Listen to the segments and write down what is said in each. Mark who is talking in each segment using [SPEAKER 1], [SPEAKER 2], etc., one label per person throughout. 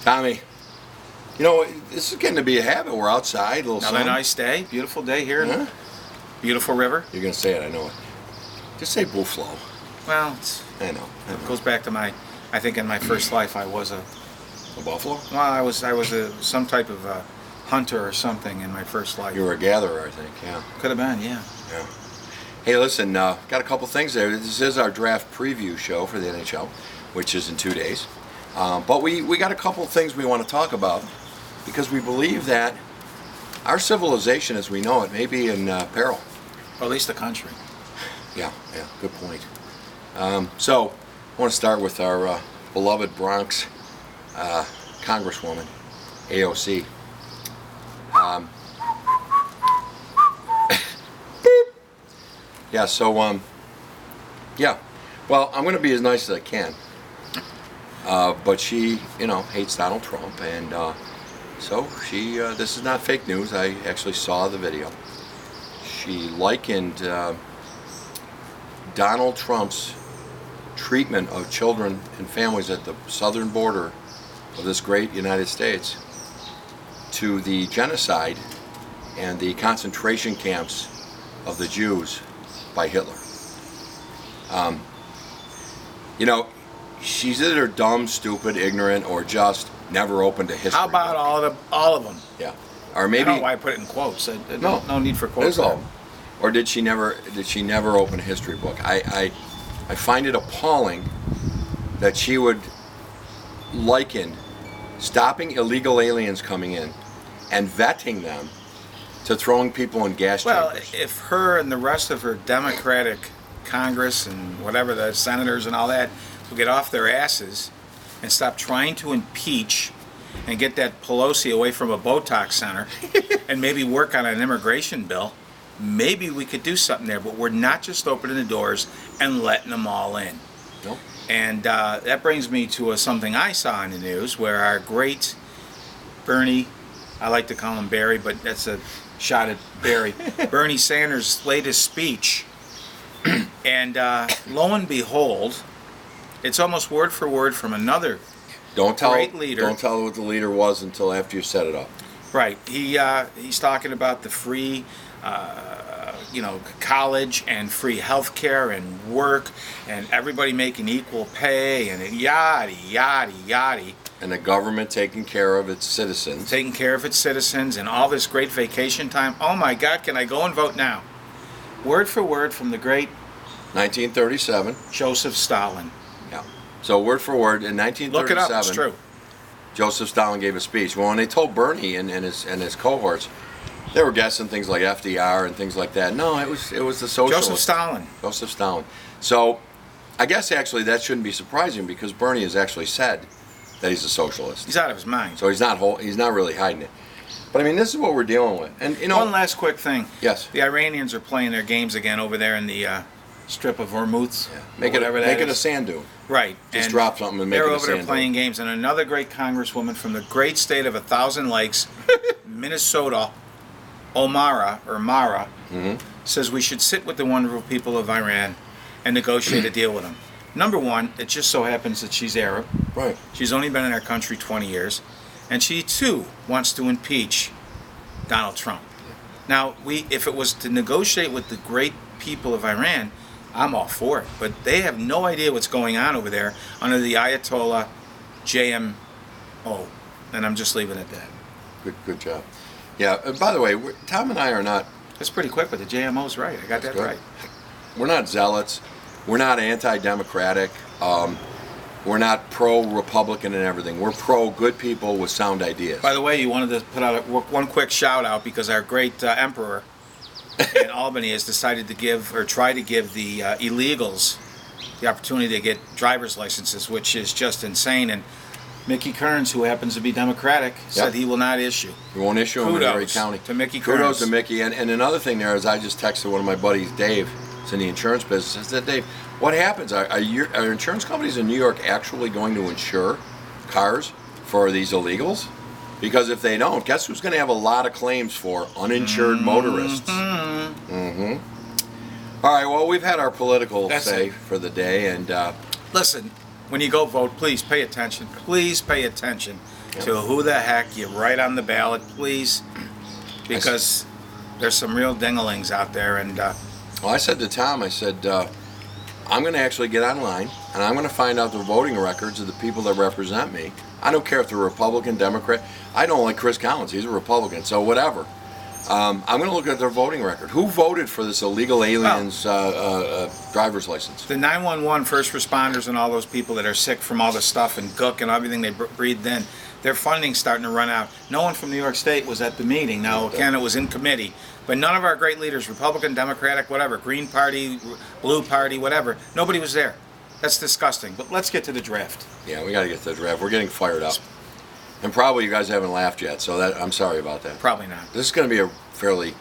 [SPEAKER 1] Tommy, you know, this is getting to be a habit. We're outside, a little sun.
[SPEAKER 2] Another nice day, beautiful day here.
[SPEAKER 1] Huh?
[SPEAKER 2] Beautiful river.
[SPEAKER 1] You're going to say it, I know it. Just say buffalo.
[SPEAKER 2] Well,
[SPEAKER 1] I know.
[SPEAKER 2] it goes back to I think in my first life I was a
[SPEAKER 1] buffalo?
[SPEAKER 2] Well, I was some type of a hunter or something in my first life.
[SPEAKER 1] You were a gatherer, I think, yeah.
[SPEAKER 2] Could have been, yeah.
[SPEAKER 1] Yeah. Hey, listen, got a couple things there. This is our draft preview show for the NHL, which is in 2 days. But we got a couple things we want to talk about because we believe that our civilization as we know it may be in peril.
[SPEAKER 2] Or at least the country.
[SPEAKER 1] Yeah, good point. So, I want to start with our beloved Bronx Congresswoman, AOC. Yeah, so, yeah. Well, I'm going to be as nice as I can. But she, hates Donald Trump, and so she, this is not fake news. I actually saw the video. She likened Donald Trump's treatment of children and families at the southern border of this great United States to the genocide and the concentration camps of the Jews by Hitler. She's either dumb, stupid, ignorant, or just never opened a history.
[SPEAKER 2] How about all of them?
[SPEAKER 1] Yeah, or maybe.
[SPEAKER 2] I don't know why I put it in quotes. No need for quotes.
[SPEAKER 1] There's all. Or did she never open a history book? I find it appalling that she would liken stopping illegal aliens coming in and vetting them to throwing people in gas chambers.
[SPEAKER 2] Well, if her and the rest of her Democratic Congress and whatever, the senators and all that, will get off their asses and stop trying to impeach and get that Pelosi away from a Botox center and maybe work on an immigration bill, maybe we could do something there. But we're not just opening the doors and letting them all in.
[SPEAKER 1] Nope.
[SPEAKER 2] And that brings me to something I saw in the news where our great Bernie, I like to call him Barry, but that's a shot at Barry, Bernie Sanders' latest speech. And lo and behold, it's almost word for word from another great leader.
[SPEAKER 1] Don't tell what the leader was until after you set it up.
[SPEAKER 2] Right. He's talking about the free, college and free health care and work and everybody making equal pay and yada, yada, yada.
[SPEAKER 1] And the government taking care of its citizens.
[SPEAKER 2] Taking care of its citizens and all this great vacation time. Oh my God, can I go and vote now? Word for word from the great
[SPEAKER 1] 1937.
[SPEAKER 2] Joseph Stalin.
[SPEAKER 1] Yeah. So word for word in 1937.
[SPEAKER 2] Look it up. It's true.
[SPEAKER 1] Joseph Stalin gave a speech. Well, when they told Bernie and his cohorts, they were guessing things like FDR and things like that. No, it was the socialist. Joseph Stalin. So, I guess actually that shouldn't be surprising because Bernie has actually said that he's a socialist.
[SPEAKER 2] He's out of his mind.
[SPEAKER 1] So he's not really hiding it. But I mean, this is what we're dealing with. And
[SPEAKER 2] one last quick thing.
[SPEAKER 1] Yes.
[SPEAKER 2] The Iranians are playing their games again over there in the strip of Hormuz.
[SPEAKER 1] Yeah. Make it a sand dune.
[SPEAKER 2] Right.
[SPEAKER 1] Just drop something and make it a sand dune.
[SPEAKER 2] They're over there playing games. And another great congresswoman from the great state of 1,000 Lakes, Minnesota, Mara, says we should sit with the wonderful people of Iran and negotiate a deal with them. Number one, it just so happens that she's Arab.
[SPEAKER 1] Right.
[SPEAKER 2] She's only been in our country 20 years. And she, too, wants to impeach Donald Trump. Now, if it was to negotiate with the great people of Iran, I'm all for it. But they have no idea what's going on over there under the Ayatollah JMO. And I'm just leaving it at that.
[SPEAKER 1] Good job. Yeah, by the way, Tom and I are not...
[SPEAKER 2] That's pretty quick, but the JMO's right. I got that right.
[SPEAKER 1] We're not zealots. We're not anti-democratic. We're not pro-Republican and everything. We're pro-good people with sound ideas.
[SPEAKER 2] By the way, you wanted to put out one quick shout-out because our great emperor in Albany has decided to try to give the illegals the opportunity to get driver's licenses, which is just insane. And Mickey Kearns, who happens to be Democratic, said he will not issue.
[SPEAKER 1] He won't issue them in Erie County.
[SPEAKER 2] To Mickey Kearns.
[SPEAKER 1] Kudos to Mickey. And another thing there is I just texted one of my buddies, Dave, who's in the insurance business. I said, Dave, what happens? Are insurance companies in New York actually going to insure cars for these illegals? Because if they don't, guess who's going to have a lot of claims for uninsured motorists? All right, well, we've had our political say for the day. And
[SPEAKER 2] listen, when you go vote, please pay attention. Please pay attention to who the heck you write on the ballot, please, because there's some real dinglings out there. And
[SPEAKER 1] well, I said to Tom, I said, I'm going to actually get online and I'm going to find out the voting records of the people that represent me. I don't care if they're Republican, Democrat. I don't like Chris Collins. He's a Republican, so whatever. I'm going to look at their voting record. Who voted for this illegal aliens driver's license?
[SPEAKER 2] The 911 first responders and all those people that are sick from all the stuff and gook and everything they breathed in, their funding's starting to run out. No one from New York State was at the meeting. Now, again, it was in committee. But none of our great leaders, Republican, Democratic, whatever, Green Party, Blue Party, whatever, nobody was there. That's disgusting. But let's get to the draft.
[SPEAKER 1] Yeah, we got to get to the draft. We're getting fired up. And probably you guys haven't laughed yet, so I'm sorry about that.
[SPEAKER 2] Probably not.
[SPEAKER 1] This is going to be a fairly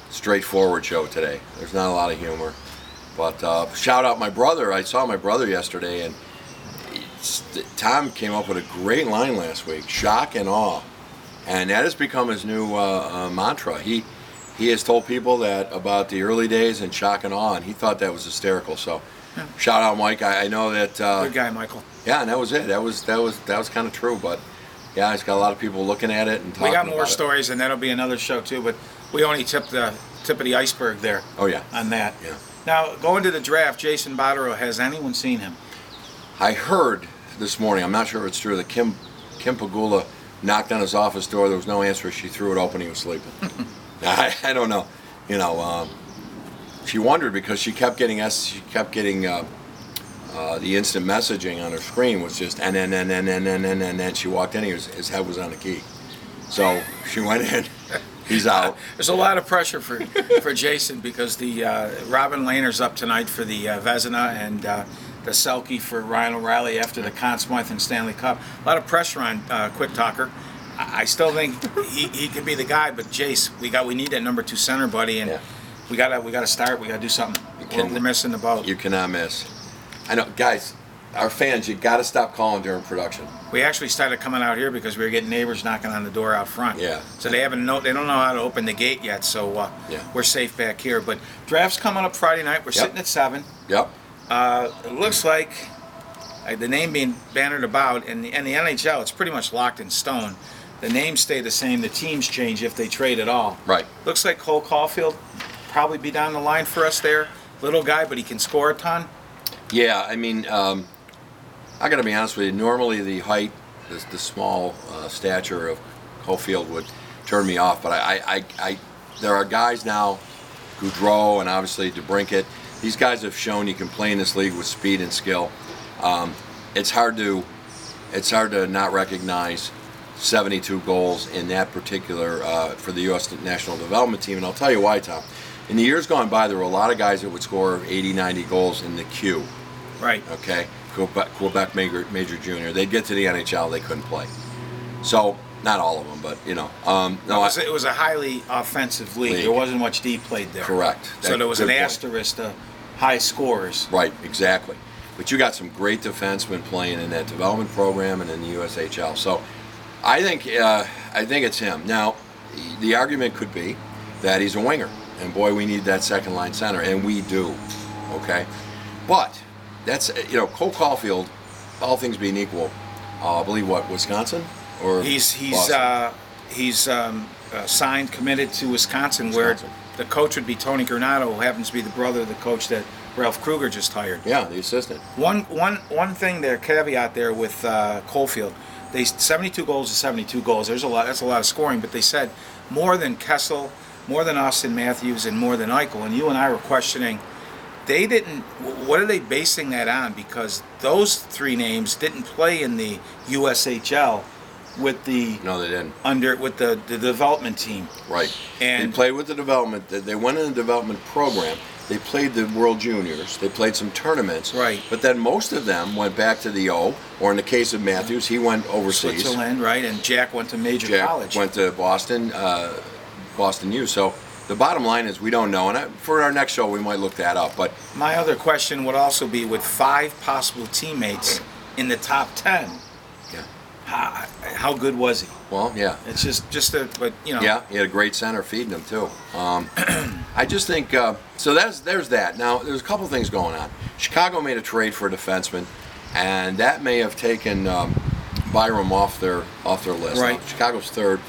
[SPEAKER 1] straightforward show today. There's not a lot of humor. But shout out my brother. I saw my brother yesterday, and Tom came up with a great line last week, shock and awe. And that has become his new mantra. He has told people that about the early days and shock and awe, and he thought that was hysterical. So shout out, Mike. I know that...
[SPEAKER 2] good guy, Michael.
[SPEAKER 1] Yeah, and that was it. That was kind of true, but... Yeah, it's got a lot of people looking at it and talking about it.
[SPEAKER 2] We got more stories, and that'll be another show, too, but we only tipped the tip of the iceberg there.
[SPEAKER 1] Oh, yeah.
[SPEAKER 2] On that.
[SPEAKER 1] Yeah.
[SPEAKER 2] Now, going to the draft, Jason Botterill, has anyone seen him?
[SPEAKER 1] I heard this morning, I'm not sure if it's true, that Kim Pagula knocked on his office door. There was no answer. She threw it open. He was sleeping. I don't know. You know, she wondered because she kept getting the instant messaging on her screen was just and then she walked in. His head was on the key, so she went in. He's out.
[SPEAKER 2] There's a lot of pressure for Jason because the Robin Lehner's up tonight for the Vezina and the Selke for Ryan O'Reilly after the Conn Smythe and Stanley Cup. A lot of pressure on Quick Talker. I still think he could be the guy, but Jace, we need that number 2 center, buddy, and we gotta start. We gotta do something. We're missing the boat.
[SPEAKER 1] You cannot miss. I know, guys, our fans, you got to stop calling during production.
[SPEAKER 2] We actually started coming out here because we were getting neighbors knocking on the door out front.
[SPEAKER 1] Yeah.
[SPEAKER 2] So they don't know how to open the gate yet. So we're safe back here. But draft's coming up Friday night. We're sitting at 7.
[SPEAKER 1] Yep.
[SPEAKER 2] It looks like the name being bannered about in the NHL, it's pretty much locked in stone. The names stay the same. The teams change if they trade at all.
[SPEAKER 1] Right.
[SPEAKER 2] Looks like Cole Caulfield probably be down the line for us there. Little guy, but he can score a ton.
[SPEAKER 1] Yeah, I mean, I got to be honest with you. Normally, the height, the small stature of Caulfield would turn me off. But there are guys now, Goudreau and obviously DeBrincat. These guys have shown you can play in this league with speed and skill. It's hard to not recognize 72 goals in that particular for the U.S. National Development Team, and I'll tell you why, Tom. In the years gone by, there were a lot of guys that would score 80, 90 goals in the queue.
[SPEAKER 2] Right.
[SPEAKER 1] Okay. Quebec Major Junior. They'd get to the NHL, they couldn't play. So, not all of them, but, you know.
[SPEAKER 2] It was a highly offensive league. There wasn't much D played there.
[SPEAKER 1] Correct.
[SPEAKER 2] So there was an asterisk to high scores.
[SPEAKER 1] Right, exactly. But you got some great defensemen playing in that development program and in the USHL. So, I think it's him. Now, the argument could be that he's a winger. And boy, we need that second line center, and we do. Okay, but that's Cole Caulfield, all things being equal, I believe Wisconsin or
[SPEAKER 2] he's signed, committed to Wisconsin, where the coach would be Tony Granato, who happens to be the brother of the coach that Ralph Kruger just hired.
[SPEAKER 1] Yeah, the assistant.
[SPEAKER 2] One thing there, caveat there with Caulfield, 72 goals is 72 goals. That's a lot of scoring, but they said more than Kessel, more than Austin Matthews, and more than Eichel. And you and I were questioning, what are they basing that on? Because those 3 names didn't play in the USHL with the...
[SPEAKER 1] No, they didn't.
[SPEAKER 2] With the development team.
[SPEAKER 1] Right.
[SPEAKER 2] And
[SPEAKER 1] they played with the development. They went in the development program. They played the World Juniors. They played some tournaments.
[SPEAKER 2] Right.
[SPEAKER 1] But then most of them went back to the O, or in the case of Matthews, he went overseas.
[SPEAKER 2] Switzerland, right. And Jack went to major college.
[SPEAKER 1] Jack went to Boston U. So the bottom line is we don't know, and for our next show we might look that up. But
[SPEAKER 2] my other question would also be, with 5 possible teammates in the top 10, how good was he?
[SPEAKER 1] Well, yeah,
[SPEAKER 2] it's but
[SPEAKER 1] yeah, he had a great center feeding him too. I just think so. There's that. Now there's a couple things going on. Chicago made a trade for a defenseman, and that may have taken Byram off their list.
[SPEAKER 2] Right.
[SPEAKER 1] Now, Chicago's third.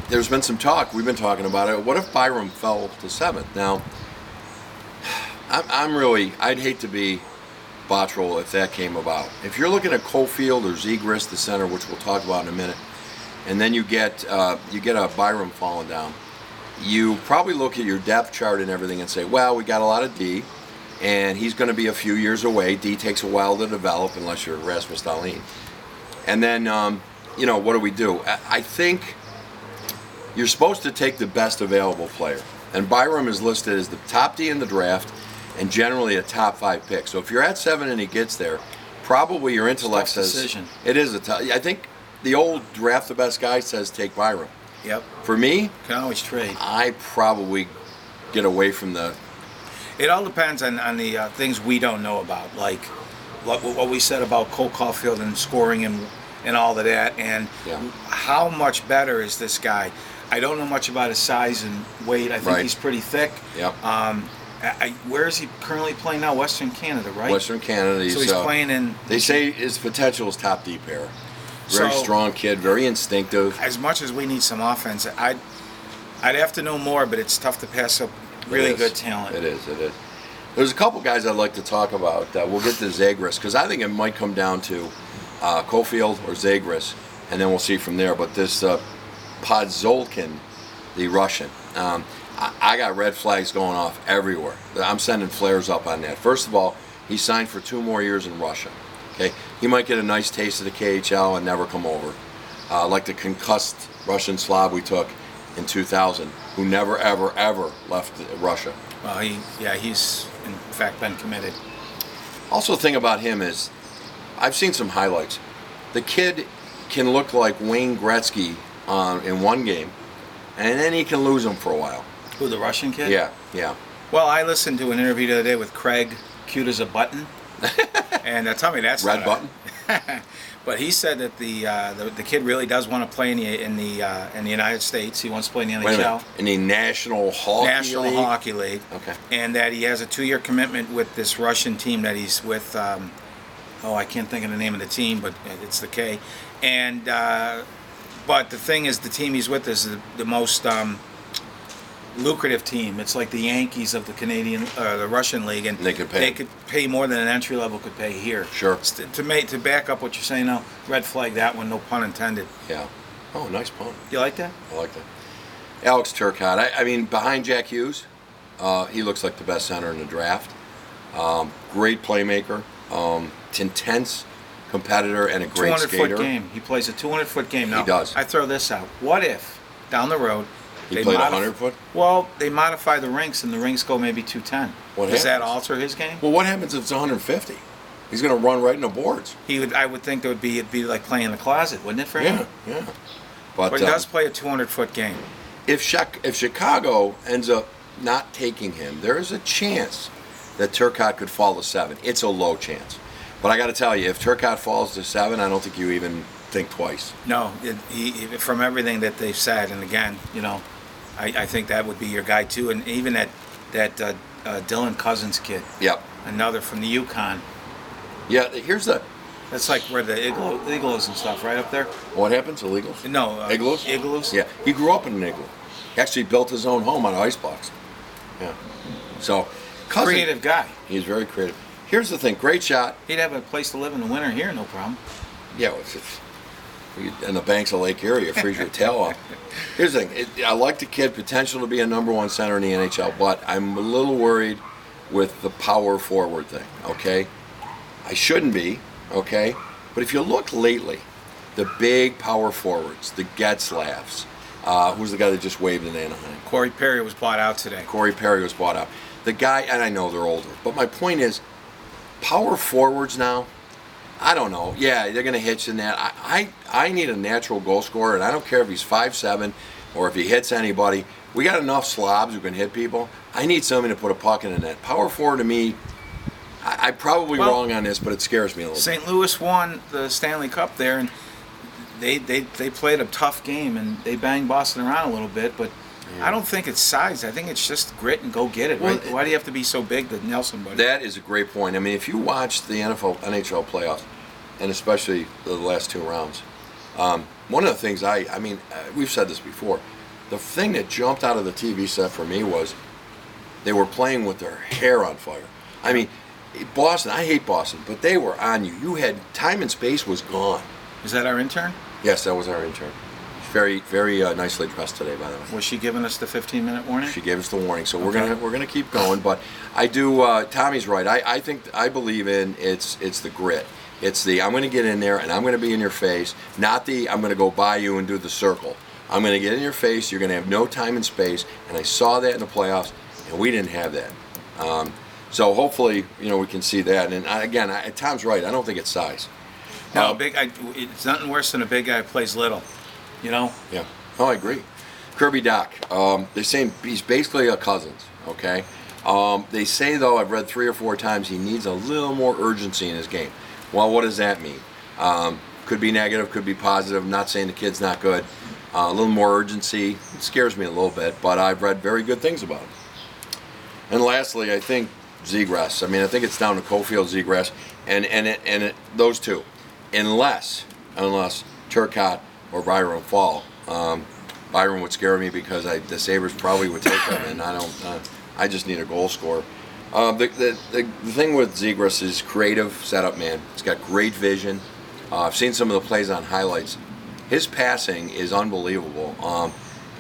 [SPEAKER 1] There's been some talk. We've been talking about it. What if Byram fell to seventh? Now, I'd hate to be Bottrell if that came about. If you're looking at Cofield or Zegras, the center, which we'll talk about in a minute, and then you get a Byram falling down, you probably look at your depth chart and everything and say, well, we got a lot of D, and he's going to be a few years away. D takes a while to develop unless you're Rasmus Dahlin. And then, what do we do? I think you're supposed to take the best available player. And Byram is listed as the top D in the draft and generally a top 5 pick. So if you're at 7 and he gets there, probably your intellect says
[SPEAKER 2] decision.
[SPEAKER 1] It is a tough. I think the old draft the best guy says take Byram.
[SPEAKER 2] Yep.
[SPEAKER 1] For me,
[SPEAKER 2] can always trade.
[SPEAKER 1] I probably get away from the.
[SPEAKER 2] It all depends on the things we don't know about, like what we said about Cole Caulfield and scoring and all of that, and how much better is this guy? I don't know much about his size and weight. I think he's pretty thick.
[SPEAKER 1] Yep.
[SPEAKER 2] Where is he currently playing now? Western Canada, right?
[SPEAKER 1] Western Canada.
[SPEAKER 2] So he's playing in.
[SPEAKER 1] They say his potential is top D pair. Very strong kid, very instinctive.
[SPEAKER 2] As much as we need some offense, I'd have to know more, but it's tough to pass up really good talent.
[SPEAKER 1] It is. There's a couple guys I'd like to talk about. We'll get to Zegras, because I think it might come down to Cofield or Zegras, and then we'll see from there. But this Podzolkin, the Russian, I got red flags going off everywhere. I'm sending flares up on that. First of all, he signed for 2 more years in Russia. Okay, he might get a nice taste of the KHL and never come over, like the concussed Russian Slav we took in 2000, who never, ever, ever left Russia.
[SPEAKER 2] Well, he's in fact been committed.
[SPEAKER 1] Also, the thing about him is, I've seen some highlights. The kid can look like Wayne Gretzky in one game, and then he can lose him for a while.
[SPEAKER 2] Who, the Russian kid?
[SPEAKER 1] Yeah.
[SPEAKER 2] Well, I listened to an interview the other day with Craig, cute as a button, and tell me that's
[SPEAKER 1] red button.
[SPEAKER 2] But he said that the kid really does want to play in the United States. He wants to play in the NHL.
[SPEAKER 1] Wait a minute. In the National Hockey League.
[SPEAKER 2] Okay. And that he has a 2-year commitment with this Russian team that he's with. I can't think of the name of the team, but it's the K. And but the thing is, the team he's with is the most lucrative team. It's like the Yankees of the Russian league, and
[SPEAKER 1] they could
[SPEAKER 2] pay more than an entry level could pay here.
[SPEAKER 1] Sure.
[SPEAKER 2] To back up what you're saying now, red flag that one, no pun intended.
[SPEAKER 1] Yeah. Oh, nice pun.
[SPEAKER 2] You like that?
[SPEAKER 1] I like that. Alex Turcotte. I mean, behind Jack Hughes, he looks like the best center in the draft. Great playmaker, intense competitor, and a great skater.
[SPEAKER 2] 200-foot game. He plays a 200-foot game. Now,
[SPEAKER 1] he does.
[SPEAKER 2] I throw this out. What if down the road
[SPEAKER 1] he played 100-foot?
[SPEAKER 2] Well, they modify the rinks, and the rinks go maybe 210. Does that alter his game?
[SPEAKER 1] Well, what happens if it's 150? He's going to run right in the boards.
[SPEAKER 2] I would think it'd be like playing in the closet, wouldn't it, for him?
[SPEAKER 1] Yeah.
[SPEAKER 2] But he does play a 200-foot game.
[SPEAKER 1] If Chicago ends up not taking him, there is a chance that Turcotte could fall to 7. It's a low chance. But I got to tell you, if Turcotte falls to 7, I don't think you even think twice.
[SPEAKER 2] No, from everything that they've said, and again, I think that would be your guy too, and even that Dylan Cousins kid.
[SPEAKER 1] Yep.
[SPEAKER 2] Another from the Yukon.
[SPEAKER 1] Yeah,
[SPEAKER 2] That's like where the igloos and stuff, right up there.
[SPEAKER 1] What happens? Illegals?
[SPEAKER 2] No.
[SPEAKER 1] Igloos?
[SPEAKER 2] Igloos?
[SPEAKER 1] Yeah. He grew up in an igloo. He actually built his own home on an ice box. Yeah. So, Cousins,
[SPEAKER 2] creative guy.
[SPEAKER 1] He's very creative. Here's the thing. Great shot.
[SPEAKER 2] He'd have a place to live in the winter here, no problem.
[SPEAKER 1] Yeah, it's in the banks of Lake Erie, you freeze your tail off. Here's the thing. I like the kid, potential to be a number 1 center in the NHL, but I'm a little worried with the power forward thing, okay? I shouldn't be, okay? But if you look lately, the big power forwards, the Getzlavs, who's the guy that just waved in Anaheim?
[SPEAKER 2] Corey Perry was bought out today.
[SPEAKER 1] Corey Perry was bought out. The guy, and I know they're older, but my point is, power forwards now, I don't know. Yeah, they're going to hit you in that. I need a natural goal scorer, and I don't care if he's 5'7", or if he hits anybody. We got enough slobs who can hit people. I need somebody to put a puck in the net. Power forward to me, I'm probably wrong on this, but it scares me a little bit.
[SPEAKER 2] St. Louis won the Stanley Cup there, and they played a tough game, and they banged Boston around a little bit, but I don't think it's size. I think it's just grit and go get it.
[SPEAKER 1] Well,
[SPEAKER 2] Right? Why do you have to be so big to nail somebody?
[SPEAKER 1] That is a great point. I mean, if you watch the NHL playoffs, and especially the last 2 rounds, one of the things we've said this before, the thing that jumped out of the TV set for me was they were playing with their hair on fire. I mean, Boston, I hate Boston, but they were on you. You had time and space was gone.
[SPEAKER 2] Is that our intern?
[SPEAKER 1] Yes, that was our intern. Very, very nicely dressed today, by the way.
[SPEAKER 2] Was she giving us the 15-minute warning?
[SPEAKER 1] She gave us the warning, so
[SPEAKER 2] Okay.
[SPEAKER 1] we're gonna keep going. But I do. Tommy's right. I believe in it's the grit. It's the I'm gonna get in there and I'm gonna be in your face. Not the I'm gonna go by you and do the circle. I'm gonna get in your face. You're gonna have no time and space. And I saw that in the playoffs, and we didn't have that. So hopefully, we can see that. And again, Tom's right. I don't think it's size.
[SPEAKER 2] No, it's nothing worse than a big guy who plays little.
[SPEAKER 1] Yeah. Oh, I agree. Kirby Doc. They're saying he's basically a Cousins. Okay. They say though, I've read 3 or 4 times, he needs a little more urgency in his game. Well, what does that mean? Could be negative, could be positive. I'm not saying the kid's not good. A little more urgency. It scares me a little bit, but I've read very good things about him. And lastly, I think Zegras. I think it's down to Cofield, Zegras, and those two, unless Turcotte or Byron fall. Byron would scare me because the Sabres probably would take him, and I just need a goal scorer. The thing with Zegras is creative setup man. He's got great vision. I've seen some of the plays on highlights. His passing is unbelievable.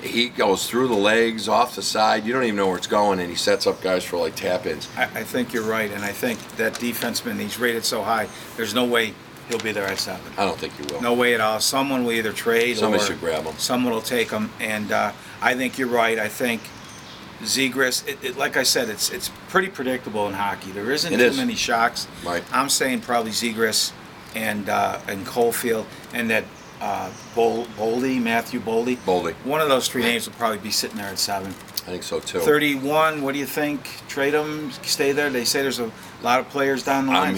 [SPEAKER 1] He goes through the legs, off the side. You don't even know where it's going, and he sets up guys for like tap-ins.
[SPEAKER 2] I think you're right, and I think that defenseman, he's rated so high, there's no way he'll be there at 7.
[SPEAKER 1] I don't think you will.
[SPEAKER 2] No way at all. Someone will either trade
[SPEAKER 1] Somebody
[SPEAKER 2] or
[SPEAKER 1] should grab him.
[SPEAKER 2] Someone will take him, and I think you're right. I think Zegras, like I said, it's pretty predictable in hockey. There isn't too many shocks.
[SPEAKER 1] Right.
[SPEAKER 2] I'm saying probably Zegras and Caulfield and that Matthew Boldy. One of those 3 names will probably be sitting there at 7.
[SPEAKER 1] I think so too.
[SPEAKER 2] 31. What do you think? Trade them? Stay there? They say there's a lot of players down the line.
[SPEAKER 1] I'm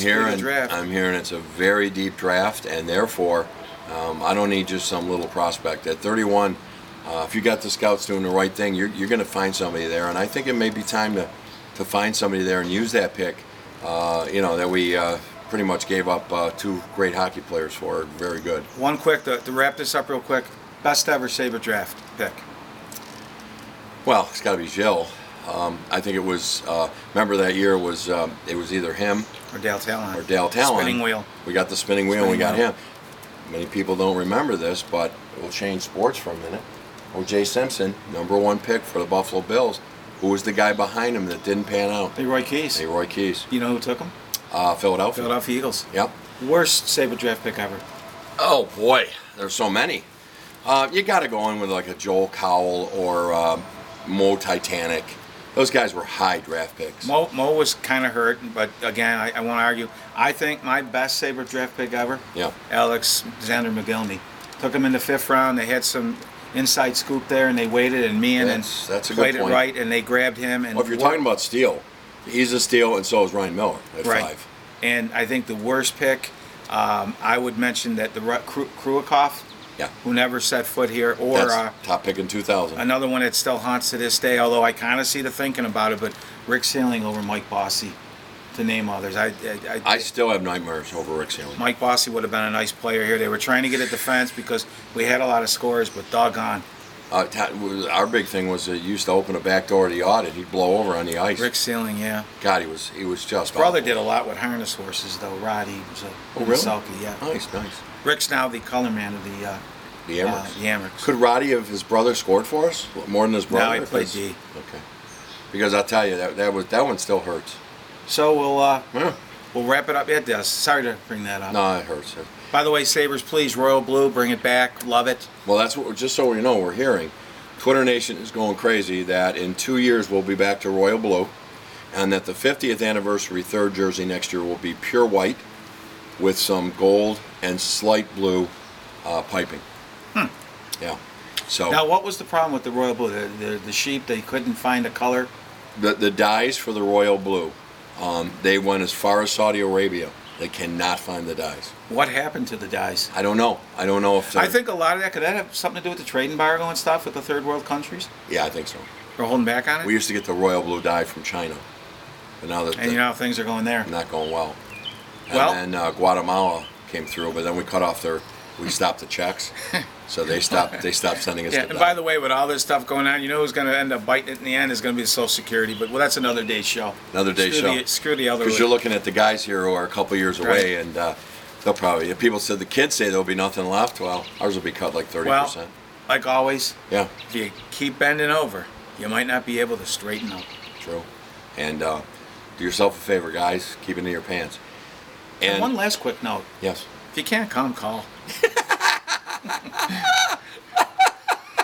[SPEAKER 1] hearing it's a very deep draft, and therefore, I don't need just some little prospect. At 31, if you got the scouts doing the right thing, you're going to find somebody there, and I think it may be time to find somebody there and use that pick. That we pretty much gave up 2 great hockey players for. Very good.
[SPEAKER 2] One quick to wrap this up real quick. Best ever Sabre draft pick.
[SPEAKER 1] Well, it's got to be Gilles. I think it was. Remember that year was it was either him
[SPEAKER 2] Or Dale Talon.
[SPEAKER 1] Spinning
[SPEAKER 2] wheel.
[SPEAKER 1] We got the spinning wheel and we got him. Many people don't remember this, but we'll change sports for a minute. O.J. Simpson, #1 pick for the Buffalo Bills. Who was the guy behind him that didn't pan out?
[SPEAKER 2] Leroy Keys.
[SPEAKER 1] Leroy Keys.
[SPEAKER 2] You know who took him?
[SPEAKER 1] Philadelphia.
[SPEAKER 2] Philadelphia Eagles.
[SPEAKER 1] Yep.
[SPEAKER 2] Worst Sabre draft pick ever.
[SPEAKER 1] Oh boy, there's so many. You got to go in with like a Joel Cowell or Mo Titanic. Those guys were high draft picks.
[SPEAKER 2] Mo was kind of hurt, but again, I want to argue. I think my best Sabre draft pick ever.
[SPEAKER 1] Yeah.
[SPEAKER 2] Alexander McGillney. Took him in the 5th round. They had some inside scoop there, and they waited, and
[SPEAKER 1] That's a
[SPEAKER 2] played
[SPEAKER 1] good
[SPEAKER 2] it
[SPEAKER 1] point.
[SPEAKER 2] right, and they grabbed him. And
[SPEAKER 1] Well, if you're talking about steal, he's a steal, and so is Ryan Miller at 5.
[SPEAKER 2] And I think the worst pick, I would mention that the Kruikoff, who never set foot here, or
[SPEAKER 1] That's top pick in 2000.
[SPEAKER 2] another one that still haunts to this day, although I kind of see the thinking about it, but Rick Sealing over Mike Bossy, to name others.
[SPEAKER 1] I still have nightmares over Rick Sealing.
[SPEAKER 2] Mike Bossy would have been a nice player here. They were trying to get a defense because we had a lot of scores, but doggone.
[SPEAKER 1] Our big thing was that he used to open a back door to the audit. He'd blow over on the ice.
[SPEAKER 2] Rick Sealing, yeah.
[SPEAKER 1] God, he was just.
[SPEAKER 2] His brother
[SPEAKER 1] awful.
[SPEAKER 2] did a lot with harness horses, though. Roddy was a
[SPEAKER 1] really?
[SPEAKER 2] sulky, yeah.
[SPEAKER 1] Nice.
[SPEAKER 2] Rick's now the color man of the Yammers.
[SPEAKER 1] Could Roddy have his brother scored for us more than his brother?
[SPEAKER 2] No, he played D.
[SPEAKER 1] Okay. Because I'll tell you that one still hurts.
[SPEAKER 2] So we'll wrap it up. It does. Sorry to bring that up.
[SPEAKER 1] No, it hurts.
[SPEAKER 2] By the way, Sabres, please, Royal Blue, bring it back. Love it.
[SPEAKER 1] Well, that's what. Just so you know, we're hearing. Twitter Nation is going crazy that in 2 years we'll be back to Royal Blue, and that the 50th anniversary 3rd jersey next year will be pure white with some gold and slight blue piping. Yeah. So
[SPEAKER 2] now, what was the problem with the Royal Blue? The sheep, they couldn't find a color?
[SPEAKER 1] The dyes for the Royal Blue, they went as far as Saudi Arabia They cannot find the dyes.
[SPEAKER 2] What happened to the dyes?
[SPEAKER 1] I don't know. I don't know if
[SPEAKER 2] I think a lot of that, could that have something to do with the trade embargo and stuff with the third world countries?
[SPEAKER 1] Yeah, I think so.
[SPEAKER 2] We're holding back on it?
[SPEAKER 1] We used to get the royal blue dye from China, but now that
[SPEAKER 2] And you know how things are going there.
[SPEAKER 1] not going well. And
[SPEAKER 2] Well-
[SPEAKER 1] then Guatemala came through, but then we cut off we stopped the checks, so they stopped sending us
[SPEAKER 2] Yeah,
[SPEAKER 1] the
[SPEAKER 2] and
[SPEAKER 1] dye.
[SPEAKER 2] by the way, with all this stuff going on, you know who's going to end up biting it in the end is going to be the Social Security. But that's another day's show.
[SPEAKER 1] Another day's show.
[SPEAKER 2] Screw the elderly.
[SPEAKER 1] Because you're looking at the guys here who are a couple years away, and they'll probably. If people said the kids say there'll be nothing left, well, ours will be cut like 30%.
[SPEAKER 2] Well, like always,
[SPEAKER 1] Yeah,
[SPEAKER 2] if you keep bending over, you might not be able to straighten up.
[SPEAKER 1] true. And do yourself a favor, guys. Keep it in your pants.
[SPEAKER 2] And
[SPEAKER 1] And
[SPEAKER 2] one last quick note.
[SPEAKER 1] yes.
[SPEAKER 2] If you can't come, call.